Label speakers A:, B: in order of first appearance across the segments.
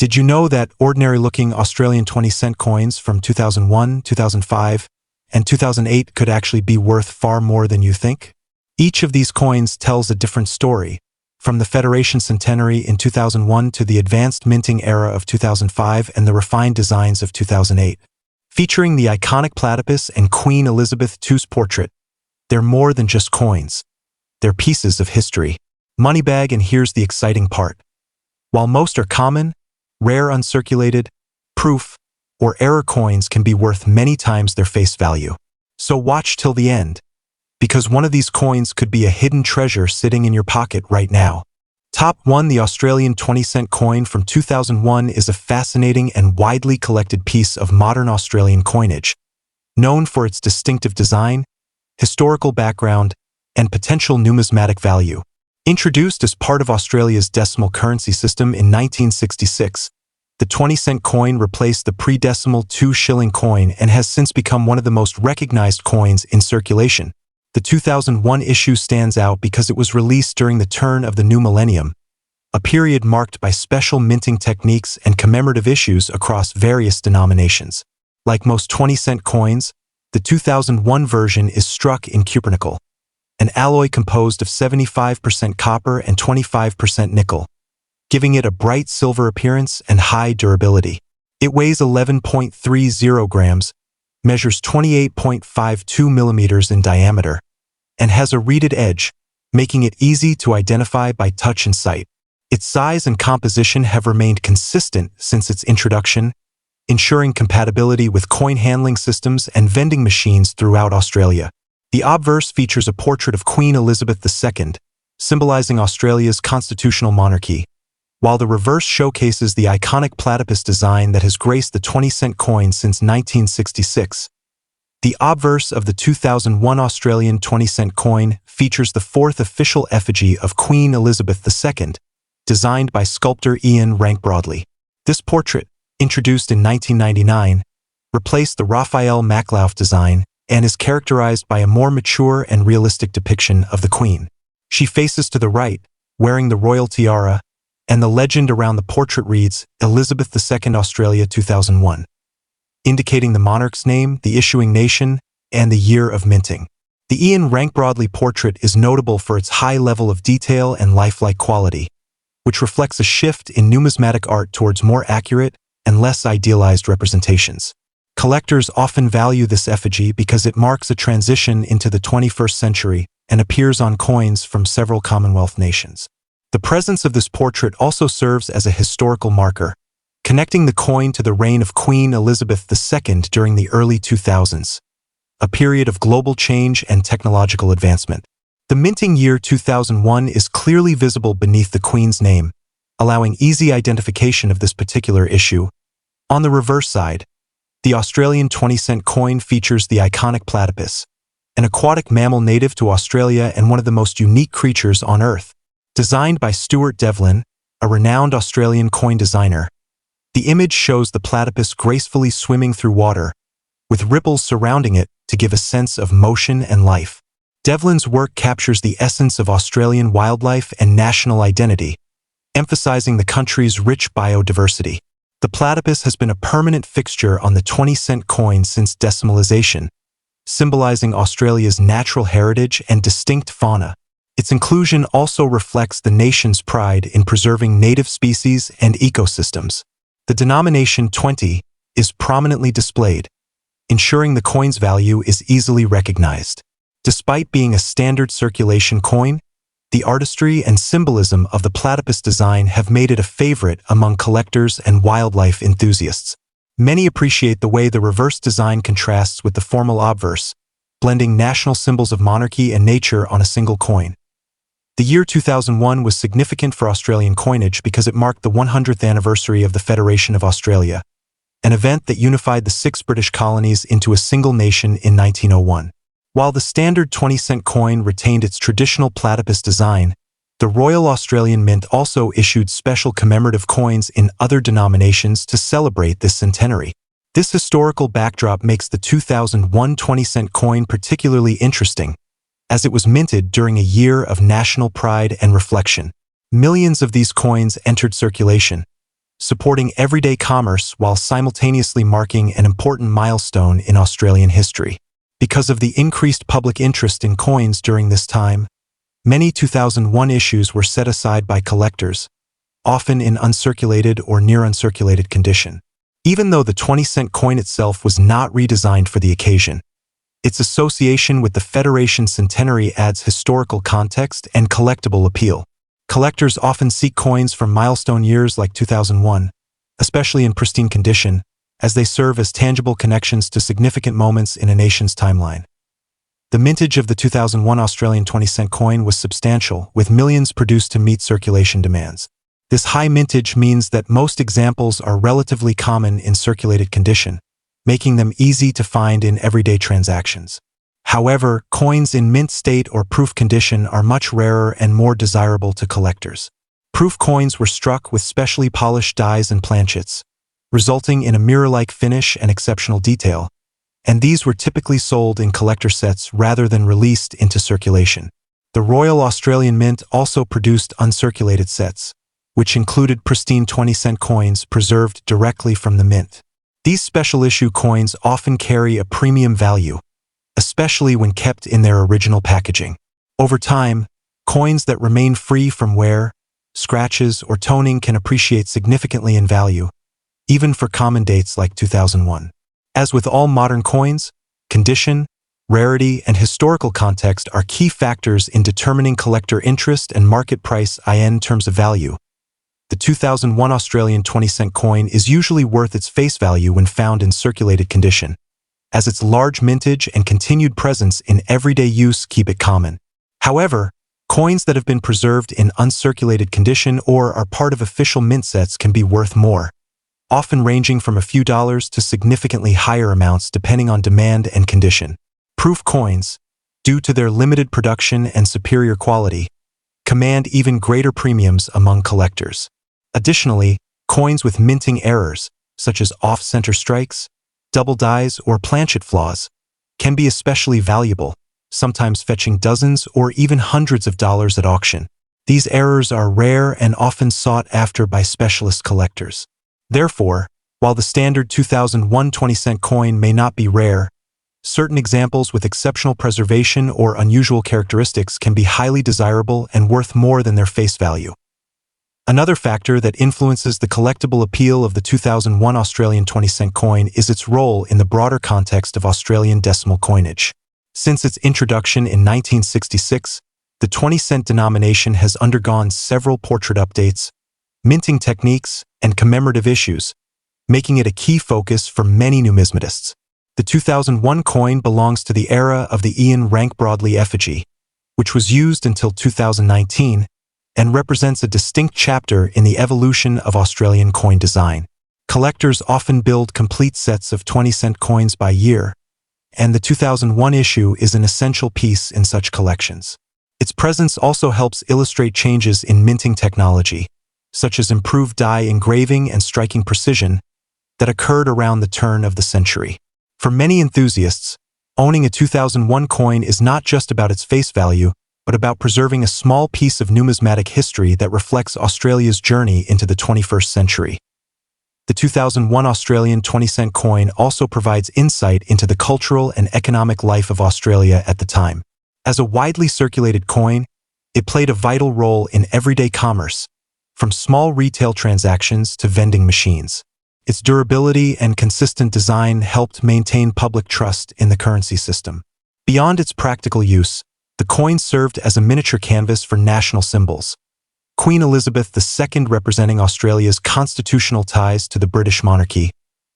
A: Did you know that ordinary-looking Australian 20-cent coins from 2001, 2005, and 2008 could actually be worth far more than you think? Each of these coins tells a different story, from the Federation Centenary in 2001 to the advanced minting era of 2005 and the refined designs of 2008. Featuring the iconic platypus and Queen Elizabeth II's portrait, they're more than just coins. They're pieces of history. Moneybag, and here's the exciting part. While most are common, rare uncirculated, proof, or error coins can be worth many times their face value. So watch till the end, because one of these coins could be a hidden treasure sitting in your pocket right now. Top 1. The Australian 20-cent coin from 2001 is a fascinating and widely collected piece of modern Australian coinage, known for its distinctive design, historical background, and potential numismatic value. Introduced as part of Australia's decimal currency system in 1966, the 20-cent coin replaced the pre-decimal 2-shilling coin and has since become one of the most recognized coins in circulation. The 2001 issue stands out because it was released during the turn of the new millennium, a period marked by special minting techniques and commemorative issues across various denominations. Like most 20-cent coins, the 2001 version is struck in cupronickel, an alloy composed of 75% copper and 25% nickel, giving it a bright silver appearance and high durability. It weighs 11.30 grams, measures 28.52 millimeters in diameter, and has a reeded edge, making it easy to identify by touch and sight. Its size and composition have remained consistent since its introduction, ensuring compatibility with coin handling systems and vending machines throughout Australia. The obverse features a portrait of Queen Elizabeth II, symbolizing Australia's constitutional monarchy, while the reverse showcases the iconic platypus design that has graced the 20-cent coin since 1966. The obverse of the 2001 Australian 20-cent coin features the fourth official effigy of Queen Elizabeth II, designed by sculptor Ian Rank-Broadley. This portrait, introduced in 1999, replaced the Raphael Maklauf design and is characterized by a more mature and realistic depiction of the Queen. She faces to the right, wearing the royal tiara, and the legend around the portrait reads, Elizabeth II Australia 2001. Indicating the monarch's name, the issuing nation, and the year of minting. The Ian Rank-Broadley portrait is notable for its high level of detail and lifelike quality, which reflects a shift in numismatic art towards more accurate and less idealized representations. Collectors often value this effigy because it marks a transition into the 21st century and appears on coins from several Commonwealth nations. The presence of this portrait also serves as a historical marker, connecting the coin to the reign of Queen Elizabeth II during the early 2000s, a period of global change and technological advancement. The minting year 2001 is clearly visible beneath the Queen's name, allowing easy identification of this particular issue. On the reverse side, the Australian 20-cent coin features the iconic platypus, an aquatic mammal native to Australia and one of the most unique creatures on Earth. Designed by Stuart Devlin, a renowned Australian coin designer, the image shows the platypus gracefully swimming through water, with ripples surrounding it to give a sense of motion and life. Devlin's work captures the essence of Australian wildlife and national identity, emphasizing the country's rich biodiversity. The platypus has been a permanent fixture on the 20-cent coin since decimalisation, symbolizing Australia's natural heritage and distinct fauna. Its inclusion also reflects the nation's pride in preserving native species and ecosystems. The denomination 20 is prominently displayed, ensuring the coin's value is easily recognized. Despite being a standard circulation coin, the artistry and symbolism of the platypus design have made it a favorite among collectors and wildlife enthusiasts. Many appreciate the way the reverse design contrasts with the formal obverse, blending national symbols of monarchy and nature on a single coin. The year 2001 was significant for Australian coinage because it marked the 100th anniversary of the Federation of Australia, an event that unified the 6 British colonies into a single nation in 1901. While the standard 20-cent coin retained its traditional platypus design, the Royal Australian Mint also issued special commemorative coins in other denominations to celebrate this centenary. This historical backdrop makes the 2001 20-cent coin particularly interesting, as it was minted during a year of national pride and reflection. Millions of these coins entered circulation, supporting everyday commerce while simultaneously marking an important milestone in Australian history. Because of the increased public interest in coins during this time, many 2001 issues were set aside by collectors, often in uncirculated or near uncirculated condition. Even though the 20-cent coin itself was not redesigned for the occasion, its association with the Federation centenary adds historical context and collectible appeal. Collectors often seek coins from milestone years like 2001, especially in pristine condition, as they serve as tangible connections to significant moments in a nation's timeline. The mintage of the 2001 Australian 20-cent coin was substantial, with millions produced to meet circulation demands. This high mintage means that most examples are relatively common in circulated condition, making them easy to find in everyday transactions. However, coins in mint state or proof condition are much rarer and more desirable to collectors. Proof coins were struck with specially polished dies and planchets, resulting in a mirror-like finish and exceptional detail, and these were typically sold in collector sets rather than released into circulation. The Royal Australian Mint also produced uncirculated sets, which included pristine 20-cent coins preserved directly from the mint. These special issue coins often carry a premium value, especially when kept in their original packaging. Over time, coins that remain free from wear, scratches, or toning can appreciate significantly in value, even for common dates like 2001. As with all modern coins, condition, rarity, and historical context are key factors in determining collector interest and market price in terms of value. The 2001 Australian 20-cent coin is usually worth its face value when found in circulated condition, as its large mintage and continued presence in everyday use keep it common. However, coins that have been preserved in uncirculated condition or are part of official mint sets can be worth more, often ranging from a few dollars to significantly higher amounts depending on demand and condition. Proof coins, due to their limited production and superior quality, command even greater premiums among collectors. Additionally, coins with minting errors, such as off-center strikes, double dies, or planchet flaws, can be especially valuable, sometimes fetching dozens or even hundreds of dollars at auction. These errors are rare and often sought after by specialist collectors. Therefore, while the standard 2001 20-cent coin may not be rare, certain examples with exceptional preservation or unusual characteristics can be highly desirable and worth more than their face value. Another factor that influences the collectible appeal of the 2001 Australian 20-cent coin is its role in the broader context of Australian decimal coinage. Since its introduction in 1966, the 20-cent denomination has undergone several portrait updates, minting techniques, and commemorative issues, making it a key focus for many numismatists. The 2001 coin belongs to the era of the Ian Rank Broadley effigy, which was used until 2019, and represents a distinct chapter in the evolution of Australian coin design. Collectors often build complete sets of 20-cent coins by year, and the 2001 issue is an essential piece in such collections. Its presence also helps illustrate changes in minting technology, such as improved die engraving and striking precision, that occurred around the turn of the century. For many enthusiasts, owning a 2001 coin is not just about its face value, but about preserving a small piece of numismatic history that reflects Australia's journey into the 21st century. The 2001 Australian 20-cent coin also provides insight into the cultural and economic life of Australia at the time. As a widely circulated coin, it played a vital role in everyday commerce, from small retail transactions to vending machines. Its durability and consistent design helped maintain public trust in the currency system. Beyond its practical use, the coin served as a miniature canvas for national symbols. Queen Elizabeth II representing Australia's constitutional ties to the British monarchy,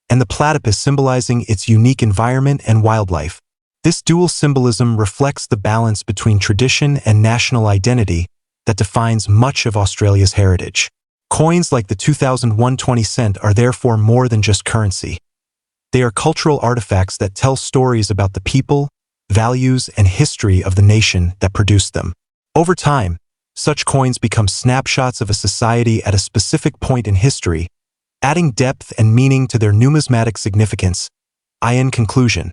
A: and the platypus symbolizing its unique environment and wildlife. This dual symbolism reflects the balance between tradition and national identity that defines much of Australia's heritage. Coins like the 2001 20-cent are therefore more than just currency. They are cultural artifacts that tell stories about the people, values, and history of the nation that produced them. Over time, such coins become snapshots of a society at a specific point in history, adding depth and meaning to their numismatic significance. In conclusion,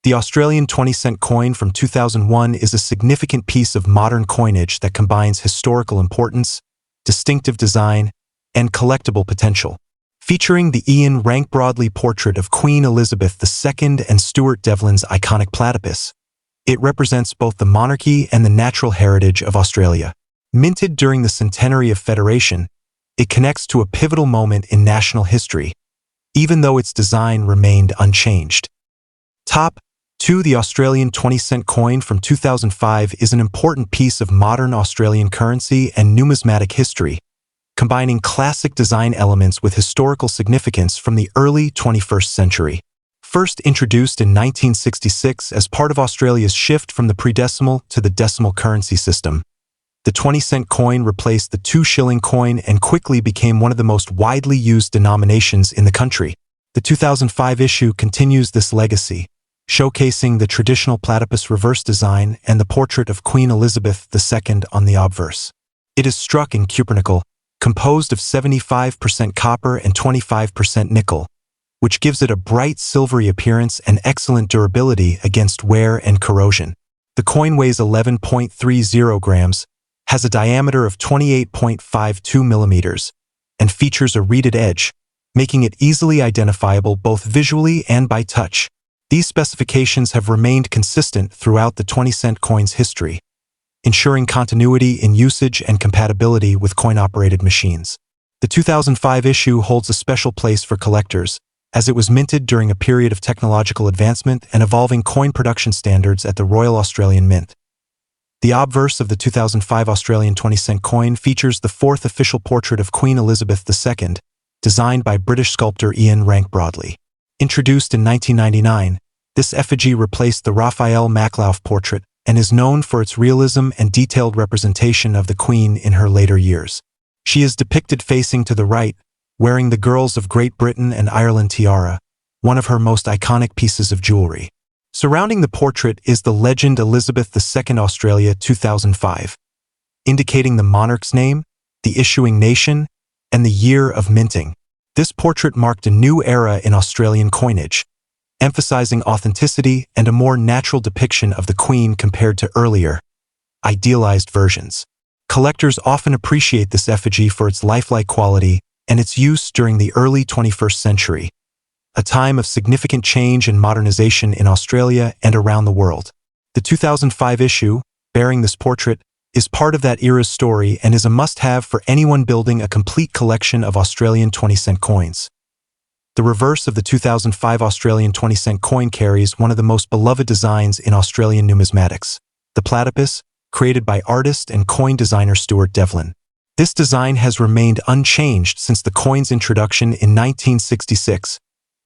A: the Australian 20-cent coin from 2001 is a significant piece of modern coinage that combines historical importance, distinctive design, and collectible potential. Featuring the Ian Rank Broadley portrait of Queen Elizabeth II and Stuart Devlin's iconic platypus, it represents both the monarchy and the natural heritage of Australia. Minted during the centenary of Federation, it connects to a pivotal moment in national history, even though its design remained unchanged. Top 2. The Australian 20-cent coin from 2005 is an important piece of modern Australian currency and numismatic history, combining classic design elements with historical significance from the early 21st century. First introduced in 1966 as part of Australia's shift from the pre-decimal to the decimal currency system, the 20-cent coin replaced the 2-shilling coin and quickly became one of the most widely used denominations in the country. The 2005 issue continues this legacy, showcasing the traditional platypus reverse design and the portrait of Queen Elizabeth II on the obverse. It is struck in cupronickel, composed of 75% copper and 25% nickel, which gives it a bright silvery appearance and excellent durability against wear and corrosion. The coin weighs 11.30 grams, has a diameter of 28.52 millimeters, and features a reeded edge, making it easily identifiable both visually and by touch. These specifications have remained consistent throughout the 20-cent coin's history, ensuring continuity in usage and compatibility with coin-operated machines. The 2005 issue holds a special place for collectors, as it was minted during a period of technological advancement and evolving coin production standards at the Royal Australian Mint. The obverse of the 2005 Australian 20-cent coin features the fourth official portrait of Queen Elizabeth II, designed by British sculptor Ian Rank Broadley. Introduced in 1999, this effigy replaced the Raphael Maklauf portrait and is known for its realism and detailed representation of the Queen in her later years. She is depicted facing to the right, wearing the Girls of Great Britain and Ireland tiara, one of her most iconic pieces of jewelry. Surrounding the portrait is the legend Elizabeth II Australia 2005, indicating the monarch's name, the issuing nation, and the year of minting. This portrait marked a new era in Australian coinage, emphasizing authenticity and a more natural depiction of the Queen compared to earlier, idealized versions. Collectors often appreciate this effigy for its lifelike quality and its use during the early 21st century, a time of significant change and modernization in Australia and around the world. The 2005 issue, bearing this portrait, is part of that era's story and is a must-have for anyone building a complete collection of Australian 20-cent coins. The reverse of the 2005 Australian 20-cent coin carries one of the most beloved designs in Australian numismatics, the platypus, created by artist and coin designer Stuart Devlin. This design has remained unchanged since the coin's introduction in 1966,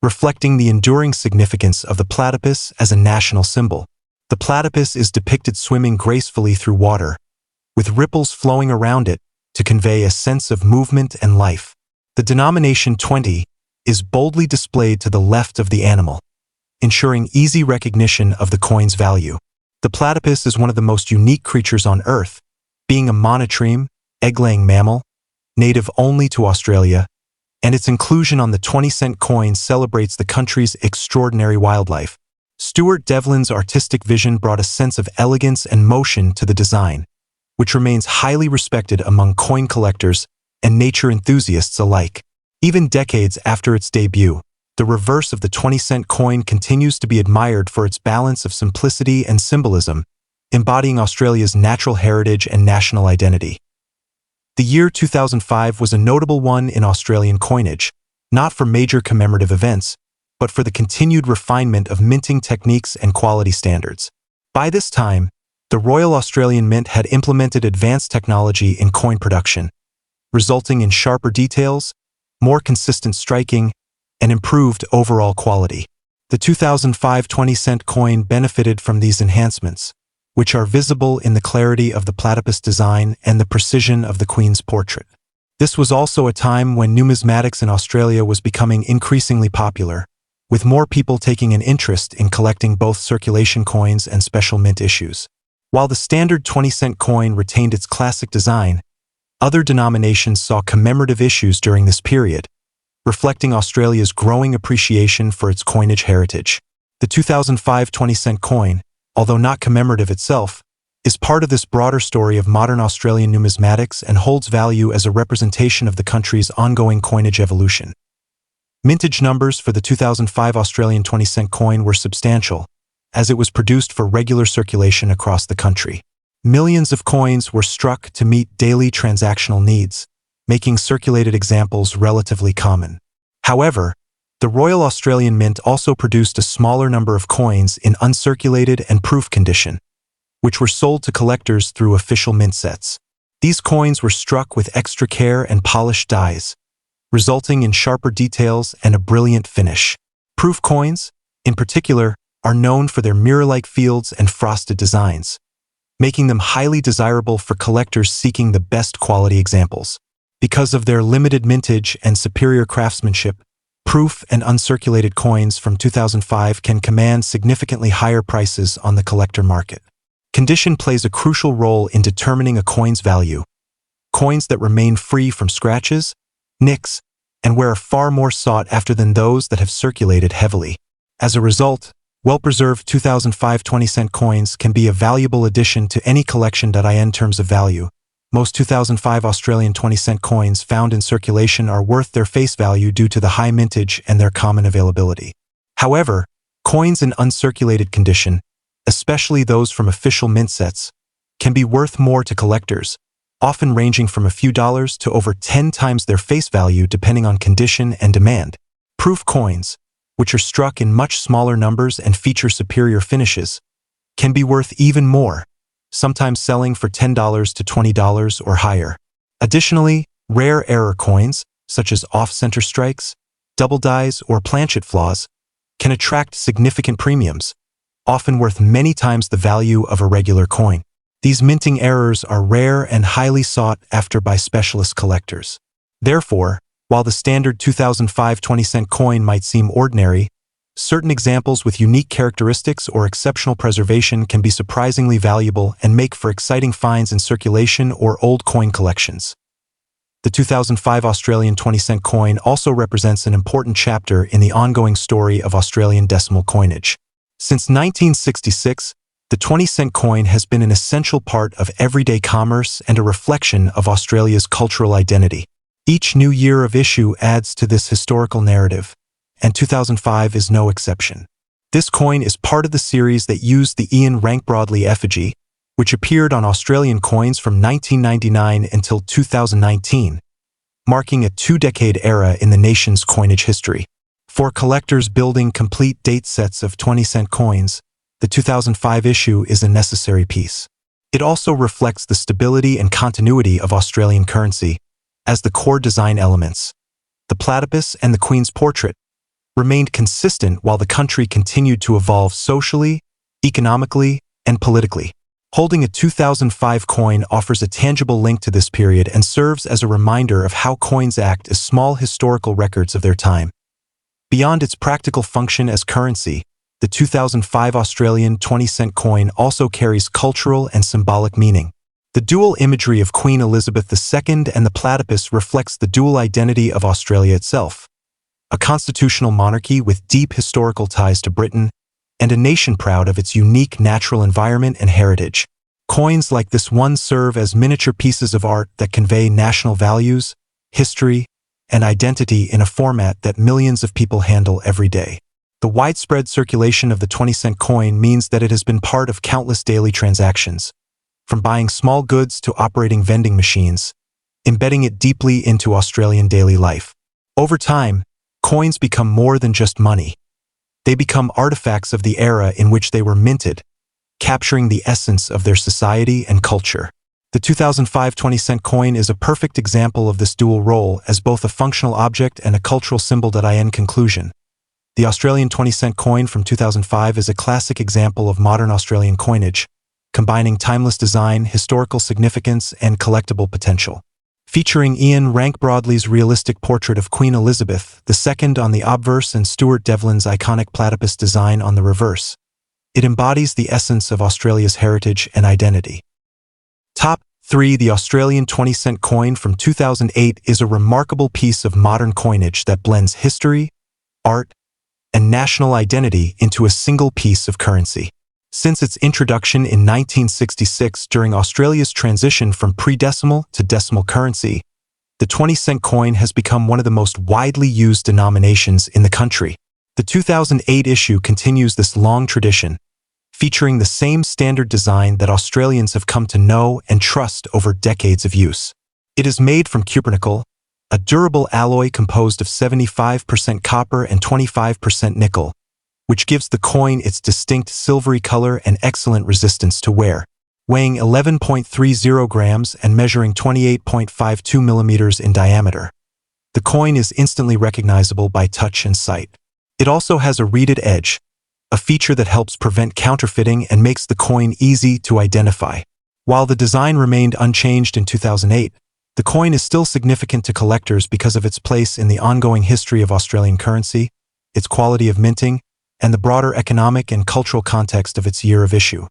A: reflecting the enduring significance of the platypus as a national symbol. The platypus is depicted swimming gracefully through water, with ripples flowing around it to convey a sense of movement and life. The denomination 20 is boldly displayed to the left of the animal, ensuring easy recognition of the coin's value. The platypus is one of the most unique creatures on Earth, being a monotreme, egg-laying mammal, native only to Australia, and its inclusion on the 20-cent coin celebrates the country's extraordinary wildlife. Stuart Devlin's artistic vision brought a sense of elegance and motion to the design, which remains highly respected among coin collectors and nature enthusiasts alike. Even decades after its debut, the reverse of the 20-cent coin continues to be admired for its balance of simplicity and symbolism, embodying Australia's natural heritage and national identity. The year 2005 was a notable one in Australian coinage, not for major commemorative events, but for the continued refinement of minting techniques and quality standards. By this time, the Royal Australian Mint had implemented advanced technology in coin production, resulting in sharper details, more consistent striking, and improved overall quality. The 2005 20-cent coin benefited from these enhancements, which are visible in the clarity of the platypus design and the precision of the Queen's portrait. This was also a time when numismatics in Australia was becoming increasingly popular, with more people taking an interest in collecting both circulation coins and special mint issues. While the standard 20-cent coin retained its classic design, other denominations saw commemorative issues during this period, reflecting Australia's growing appreciation for its coinage heritage. The 2005 20-cent coin, although not commemorative itself, is part of this broader story of modern Australian numismatics and holds value as a representation of the country's ongoing coinage evolution. Mintage numbers for the 2005 Australian 20-cent coin were substantial, as it was produced for regular circulation across the country. Millions of coins were struck to meet daily transactional needs, making circulated examples relatively common. However, the Royal Australian Mint also produced a smaller number of coins in uncirculated and proof condition, which were sold to collectors through official mint sets. These coins were struck with extra care and polished dies, resulting in sharper details and a brilliant finish. Proof coins, in particular, are known for their mirror-like fields and frosted designs, making them highly desirable for collectors seeking the best quality examples. Because of their limited mintage and superior craftsmanship, proof and uncirculated coins from 2005 can command significantly higher prices on the collector market. Condition plays a crucial role in determining a coin's value. Coins that remain free from scratches, nicks, and wear are far more sought after than those that have circulated heavily. As a result, well-preserved 2005 20-cent coins can be a valuable addition to any collection. In terms of value, most 2005 Australian 20-cent coins found in circulation are worth their face value due to the high mintage and their common availability. However, coins in uncirculated condition, especially those from official mint sets, can be worth more to collectors, often ranging from a few dollars to over 10 times their face value depending on condition and demand. Proof coins, which are struck in much smaller numbers and feature superior finishes, can be worth even more, sometimes selling for $10 to $20 or higher. Additionally, rare error coins, such as off-center strikes, double dies, or planchet flaws, can attract significant premiums, often worth many times the value of a regular coin. These minting errors are rare and highly sought after by specialist collectors. Therefore, while the standard 2005 20-cent coin might seem ordinary, certain examples with unique characteristics or exceptional preservation can be surprisingly valuable and make for exciting finds in circulation or old coin collections. The 2005 Australian 20-cent coin also represents an important chapter in the ongoing story of Australian decimal coinage. Since 1966, the 20-cent coin has been an essential part of everyday commerce and a reflection of Australia's cultural identity. Each new year of issue adds to this historical narrative, and 2005 is no exception. This coin is part of the series that used the Ian Rank-Broadley effigy, which appeared on Australian coins from 1999 until 2019, marking a two-decade era in the nation's coinage history. For collectors building complete date sets of 20-cent coins, the 2005 issue is a necessary piece. It also reflects the stability and continuity of Australian currency, as the core design elements, the platypus and the Queen's portrait, remained consistent while the country continued to evolve socially, economically, and politically. Holding a 2005 coin offers a tangible link to this period and serves as a reminder of how coins act as small historical records of their time. Beyond its practical function as currency, the 2005 Australian 20-cent coin also carries cultural and symbolic meaning. The dual imagery of Queen Elizabeth II and the platypus reflects the dual identity of Australia itself, a constitutional monarchy with deep historical ties to Britain, and a nation proud of its unique natural environment and heritage. Coins like this one serve as miniature pieces of art that convey national values, history, and identity in a format that millions of people handle every day. The widespread circulation of the 20-cent coin means that it has been part of countless daily transactions, from buying small goods to operating vending machines, embedding it deeply into Australian daily life. Over time, coins become more than just money. They become artifacts of the era in which they were minted, capturing the essence of their society and culture. The 2005 20-cent coin is a perfect example of this dual role as both a functional object and a cultural symbol. In conclusion, the Australian 20-cent coin from 2005 is a classic example of modern Australian coinage, combining timeless design, historical significance, and collectible potential. Featuring Ian Rank-Broadley's realistic portrait of Queen Elizabeth II on the obverse and Stuart Devlin's iconic platypus design on the reverse, it embodies the essence of Australia's heritage and identity. Top 3. The Australian 20-cent coin from 2008 is a remarkable piece of modern coinage that blends history, art, and national identity into a single piece of currency. Since its introduction in 1966 during Australia's transition from pre-decimal to decimal currency, the 20-cent coin has become one of the most widely used denominations in the country. The 2008 issue continues this long tradition, featuring the same standard design that Australians have come to know and trust over decades of use. It is made from cupronickel, a durable alloy composed of 75% copper and 25% nickel, which gives the coin its distinct silvery color and excellent resistance to wear. Weighing 11.30 grams and measuring 28.52 millimeters in diameter, the coin is instantly recognizable by touch and sight. It also has a reeded edge, a feature that helps prevent counterfeiting and makes the coin easy to identify. While the design remained unchanged in 2008, the coin is still significant to collectors because of its place in the ongoing history of Australian currency, its quality of minting, and the broader economic and cultural context of its year of issue.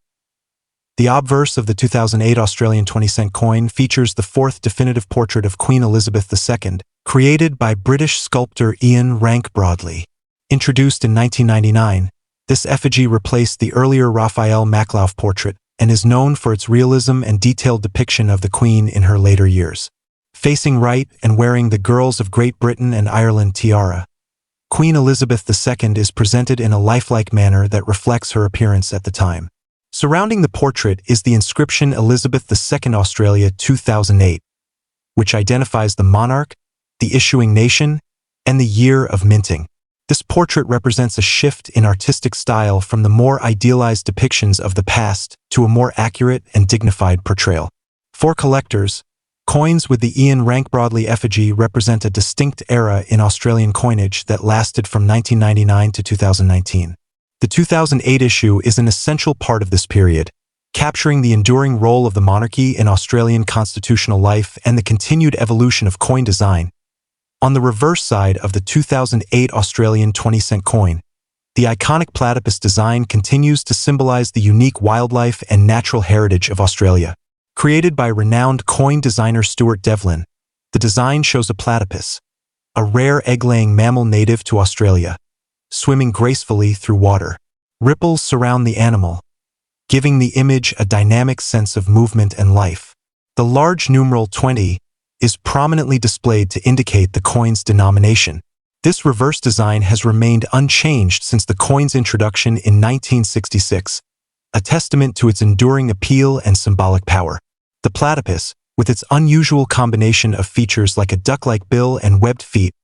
A: The obverse of the 2008 Australian 20-cent coin features the fourth definitive portrait of Queen Elizabeth II, created by British sculptor Ian Rank Broadley. Introduced in 1999, this effigy replaced the earlier Raphael Maklauf portrait and is known for its realism and detailed depiction of the Queen in her later years. Facing right and wearing the Girls of Great Britain and Ireland tiara, Queen Elizabeth II is presented in a lifelike manner that reflects her appearance at the time. Surrounding the portrait is the inscription Elizabeth II Australia 2008, which identifies the monarch, the issuing nation, and the year of minting. This portrait represents a shift in artistic style from the more idealized depictions of the past to a more accurate and dignified portrayal. For collectors, coins with the Ian Rank Broadley effigy represent a distinct era in Australian coinage that lasted from 1999 to 2019. The 2008 issue is an essential part of this period, capturing the enduring role of the monarchy in Australian constitutional life and the continued evolution of coin design. On the reverse side of the 2008 Australian 20-cent coin, the iconic platypus design continues to symbolize the unique wildlife and natural heritage of Australia. Created by renowned coin designer Stuart Devlin, the design shows a platypus, a rare egg-laying mammal native to Australia, swimming gracefully through water. Ripples surround the animal, giving the image a dynamic sense of movement and life. The large numeral 20 is prominently displayed to indicate the coin's denomination. This reverse design has remained unchanged since the coin's introduction in 1966, a testament to its enduring appeal and symbolic power. The platypus, with its unusual combination of features like a duck-like bill and webbed feet,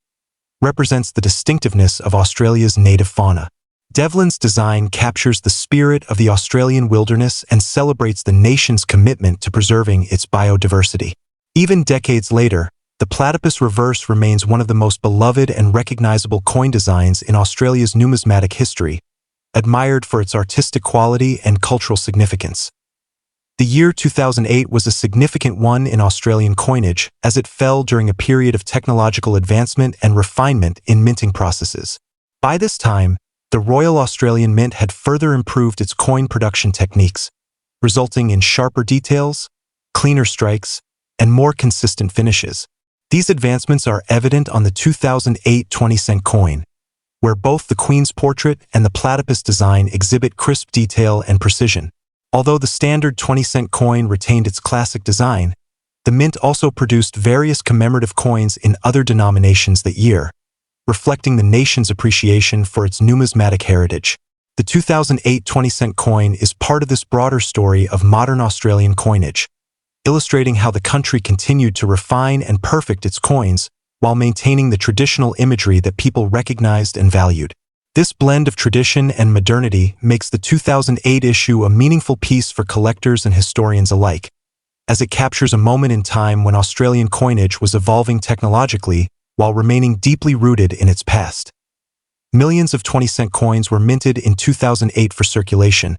A: represents the distinctiveness of Australia's native fauna. Devlin's design captures the spirit of the Australian wilderness and celebrates the nation's commitment to preserving its biodiversity. Even decades later, the platypus reverse remains one of the most beloved and recognizable coin designs in Australia's numismatic history, admired for its artistic quality and cultural significance. The year 2008 was a significant one in Australian coinage as it fell during a period of technological advancement and refinement in minting processes. By this time, the Royal Australian Mint had further improved its coin production techniques, resulting in sharper details, cleaner strikes, and more consistent finishes. These advancements are evident on the 2008 20-cent coin, where both the Queen's portrait and the platypus design exhibit crisp detail and precision. Although the standard 20-cent coin retained its classic design, the Mint also produced various commemorative coins in other denominations that year, reflecting the nation's appreciation for its numismatic heritage. The 2008 20-cent coin is part of this broader story of modern Australian coinage, illustrating how the country continued to refine and perfect its coins while maintaining the traditional imagery that people recognized and valued. This blend of tradition and modernity makes the 2008 issue a meaningful piece for collectors and historians alike, as it captures a moment in time when Australian coinage was evolving technologically while remaining deeply rooted in its past. Millions of 20-cent coins were minted in 2008 for circulation,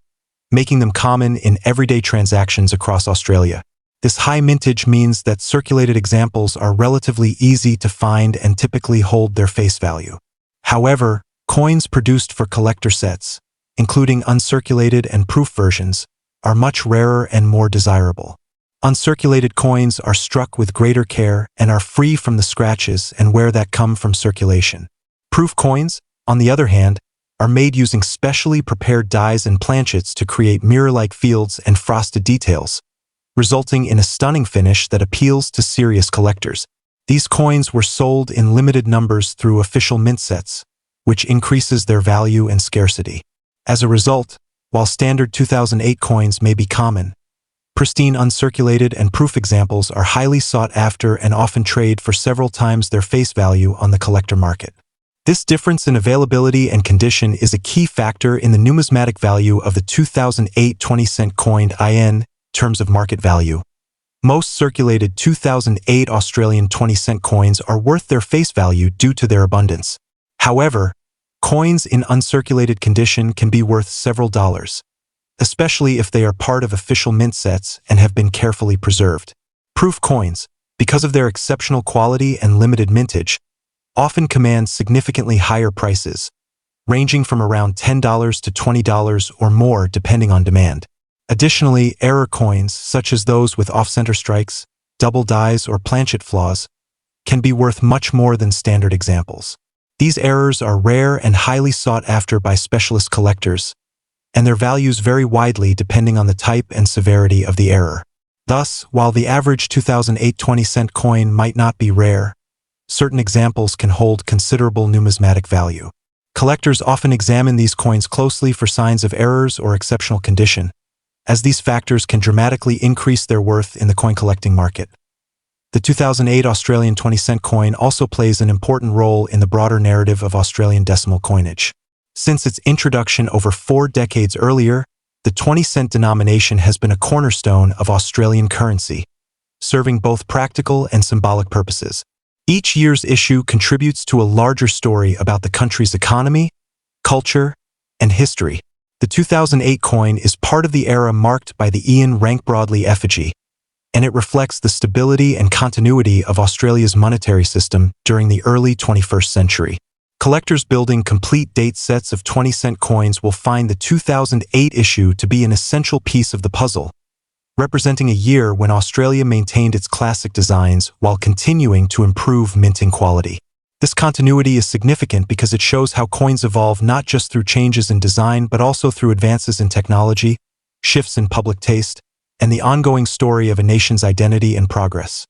A: making them common in everyday transactions across Australia. This high mintage means that circulated examples are relatively easy to find and typically hold their face value. However, coins produced for collector sets, including uncirculated and proof versions, are much rarer and more desirable. Uncirculated coins are struck with greater care and are free from the scratches and wear that come from circulation. Proof coins, on the other hand, are made using specially prepared dies and planchets to create mirror-like fields and frosted details, resulting in a stunning finish that appeals to serious collectors. These coins were sold in limited numbers through official mint sets, which increases their value and scarcity. As a result, while standard 2008 coins may be common, pristine uncirculated and proof examples are highly sought after and often trade for several times their face value on the collector market. This difference in availability and condition is a key factor in the numismatic value of the 2008 20-cent coin in terms of market value. Most circulated 2008 Australian 20-cent coins are worth their face value due to their abundance. However, coins in uncirculated condition can be worth several dollars, especially if they are part of official mint sets and have been carefully preserved. Proof coins, because of their exceptional quality and limited mintage, often command significantly higher prices, ranging from around $10 to $20 or more depending on demand. Additionally, error coins, such as those with off-center strikes, double dies, or planchet flaws, can be worth much more than standard examples. These errors are rare and highly sought after by specialist collectors, and their values vary widely depending on the type and severity of the error. Thus, while the average 2008 20-cent coin might not be rare, certain examples can hold considerable numismatic value. Collectors often examine these coins closely for signs of errors or exceptional condition, as these factors can dramatically increase their worth in the coin collecting market. The 2008 Australian 20-cent coin also plays an important role in the broader narrative of Australian decimal coinage. Since its introduction over 4 decades earlier, the 20-cent denomination has been a cornerstone of Australian currency, serving both practical and symbolic purposes. Each year's issue contributes to a larger story about the country's economy, culture, and history. The 2008 coin is part of the era marked by the Ian Rank-Broadley effigy, and it reflects the stability and continuity of Australia's monetary system during the early 21st century. Collectors building complete date sets of 20-cent coins will find the 2008 issue to be an essential piece of the puzzle, representing a year when Australia maintained its classic designs while continuing to improve minting quality. This continuity is significant because it shows how coins evolve not just through changes in design but also through advances in technology, shifts in public taste, and the ongoing story of a nation's identity and progress.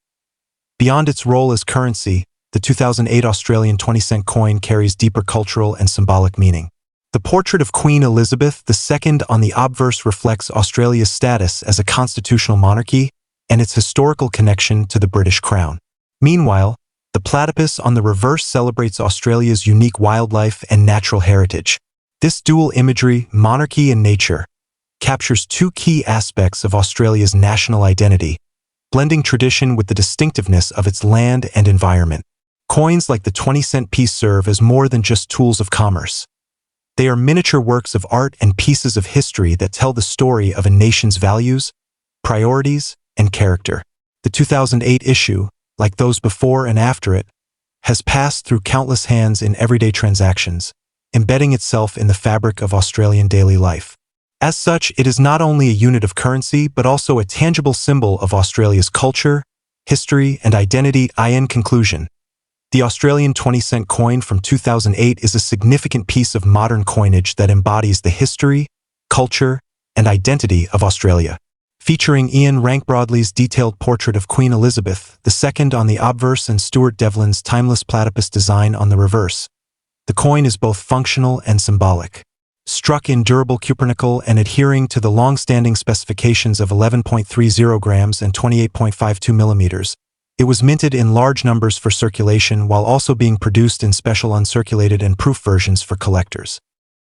A: Beyond its role as currency, the 2008 Australian 20-cent coin carries deeper cultural and symbolic meaning. The portrait of Queen Elizabeth II on the obverse reflects Australia's status as a constitutional monarchy and its historical connection to the British Crown. Meanwhile, the platypus on the reverse celebrates Australia's unique wildlife and natural heritage. This dual imagery, monarchy and nature, captures 2 key aspects of Australia's national identity, blending tradition with the distinctiveness of its land and environment. Coins like the 20-cent piece serve as more than just tools of commerce. They are miniature works of art and pieces of history that tell the story of a nation's values, priorities, and character. The 2008 issue, like those before and after it, has passed through countless hands in everyday transactions, embedding itself in the fabric of Australian daily life. As such, it is not only a unit of currency but also a tangible symbol of Australia's culture, history, and identity. In conclusion, the Australian 20-cent coin from 2008 is a significant piece of modern coinage that embodies the history, culture, and identity of Australia. Featuring Ian Rank-Broadley's detailed portrait of Queen Elizabeth II on the obverse and Stuart Devlin's timeless platypus design on the reverse, the coin is both functional and symbolic. Struck in durable cupronickel and adhering to the long-standing specifications of 11.30 grams and 28.52 millimeters, it was minted in large numbers for circulation while also being produced in special uncirculated and proof versions for collectors.